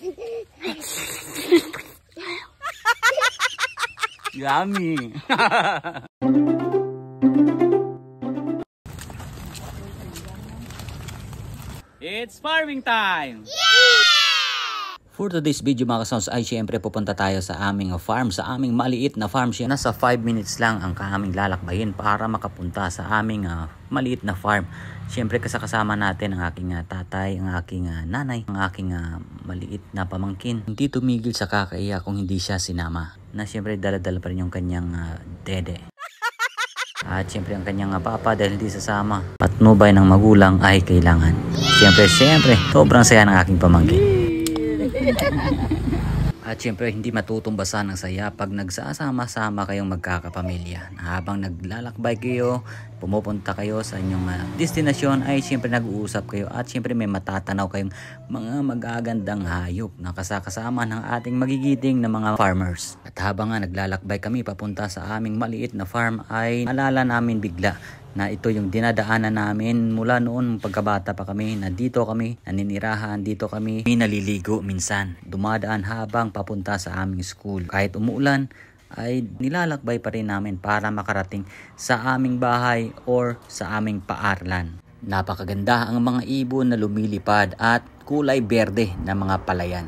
Yummy. It's farming time! For today's video mga kasons ay syempre pupunta tayo sa aming farm, sa aming maliit na farm. Nasa 5 minutes lang ang aming lalakbayin para makapunta sa aming maliit na farm. Syempre kasama natin ang aking tatay, ang aking nanay, ang aking maliit na pamangkin. Hindi tumigil sa kakaiyak kung hindi siya sinama. Na syempre dala-dala pa rin yung kanyang dede. At syempre ang kanyang papa dahil hindi sasama. Patnubay ng magulang ay kailangan. Syempre, sobrang saya ng aking pamangkin. At syempre hindi matutumbasan ang saya pag nagsasama-sama kayong magkakapamilya. Habang naglalakbay kayo, pumupunta kayo sa inyong destinasyon ay syempre nag-uusap kayo at syempre may matatanaw kayong mga magagandang hayop na kasama ng ating magigiting na mga farmers. At habang naglalakbay kami papunta sa aming maliit na farm ay alala namin bigla na ito yung dinadaanan namin mula noon pagkabata pa kami, na dito kami naninirahan, dito kami naliligo minsan. Dumadaan habang papunta sa aming school. Kahit umuulan ay nilalakbay pa rin namin para makarating sa aming bahay or sa aming paaralan. Napakaganda ang mga ibon na lumilipad at kulay berde na mga palayan.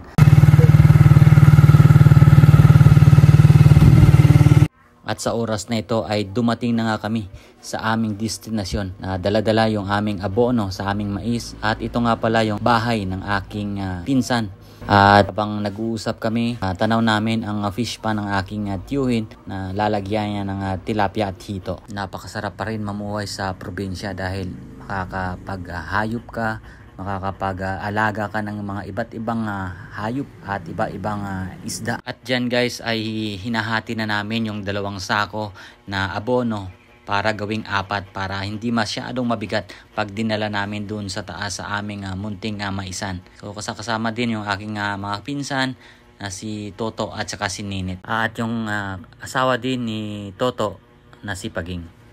At sa oras na ito ay dumating na nga kami sa aming destinasyon. Dala-dala yung aming abono sa aming mais. At ito nga pala yung bahay ng aking pinsan. At habang nag-uusap kami, tanaw namin ang fish pan ng aking tiyuhin na lalagyan niya ng tilapia at hito. Napakasarap pa rin mamuhay sa probinsya dahil makakapaghayop ka, makakapag-alaga ka ng mga iba't ibang hayop at iba-ibang isda. At dyan guys ay hinahati na namin yung 2 sako na abono para gawing 4 para hindi masyadong mabigat pag dinala namin dun sa taas sa aming munting maisan. So kasama din yung aking mga pinsan na si Toto at saka si Ninit. At yung asawa din ni Toto na si Paging.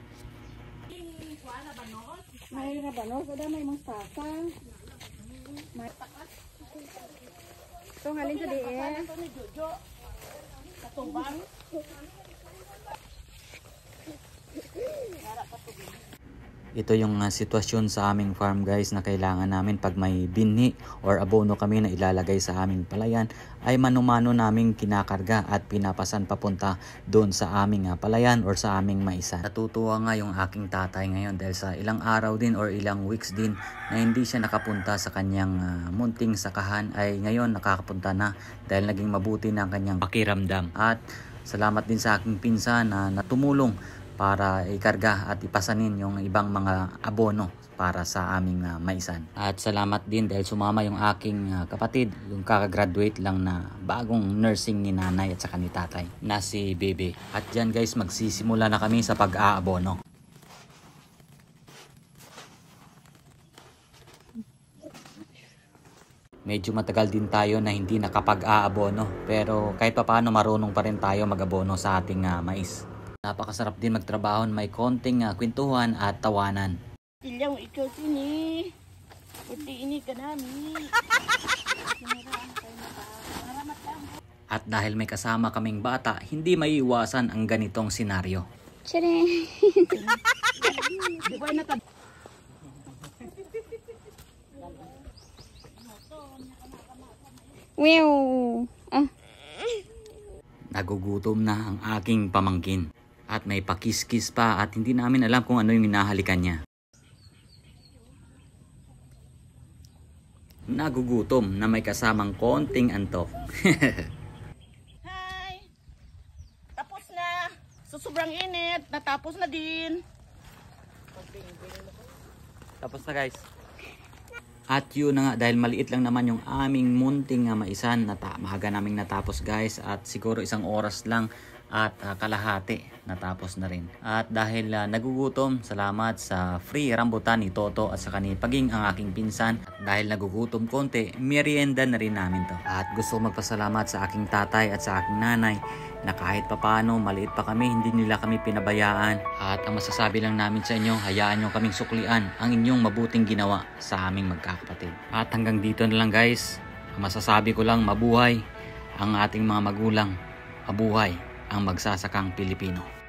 May nabanos, ada may mustasa. May ito halin sa diin. Katumbang. Ito yung sitwasyon sa aming farm guys na kailangan namin pag may binhi or abono kami na ilalagay sa aming palayan ay mano-mano naming kinakarga at pinapasan papunta doon sa aming palayan or sa aming maisan. Natutuwa nga yung aking tatay ngayon dahil sa ilang araw din or ilang weeks din na hindi siya nakapunta sa kanyang munting sakahan ay ngayon nakakapunta na dahil naging mabuti na ang kanyang pakiramdam. At salamat din sa aking pinsan na tumulong para ikarga at ipasanin yung ibang mga abono para sa aming maisan. At salamat din dahil sumama yung aking kapatid, yung kakagraduate lang na bagong nursing ni nanay at saka ni tatay na si Bebe. At dyan guys magsisimula na kami sa pag-aabono. Medyo matagal din tayo na hindi nakapag-aabono pero kahit papaano marunong pa rin tayo mag-abono sa ating mais. Napakasarap din magtrabaho, may konting kwentuhan at tawanan. Ilang ikaw sini. Puti ini ka namin. At dahil may kasama kaming bata, hindi maiiwasan ang ganitong senaryo. Tiyere. Wow. Nagugutom na ang aking pamangkin. At may pakiskis pa at hindi namin alam kung ano yung hinahalikan niya. Nagugutom na may kasamang konting antok. Hi! Tapos na! So sobrang init, natapos na din. Tapos na guys. At yun na nga, dahil maliit lang naman yung aming munting maisan, maaga naming natapos guys at siguro 1 oras lang at kalahati natapos na rin. At dahil nagugutom, salamat sa free rambutan ni Toto at saka ni Paging ang aking pinsan. At dahil nagugutom konti, merienda na rin namin to. At gusto ko magpasalamat sa aking tatay at sa aking nanay na kahit papano maliit pa kami, hindi nila kami pinabayaan. At ang masasabi lang namin sa inyo, hayaan nyo kaming suklian ang inyong mabuting ginawa sa aming magkakapatid. At hanggang dito na lang guys masasabi ko lang, mabuhay ang ating mga magulang, mabuhay ang magsasakang Pilipino.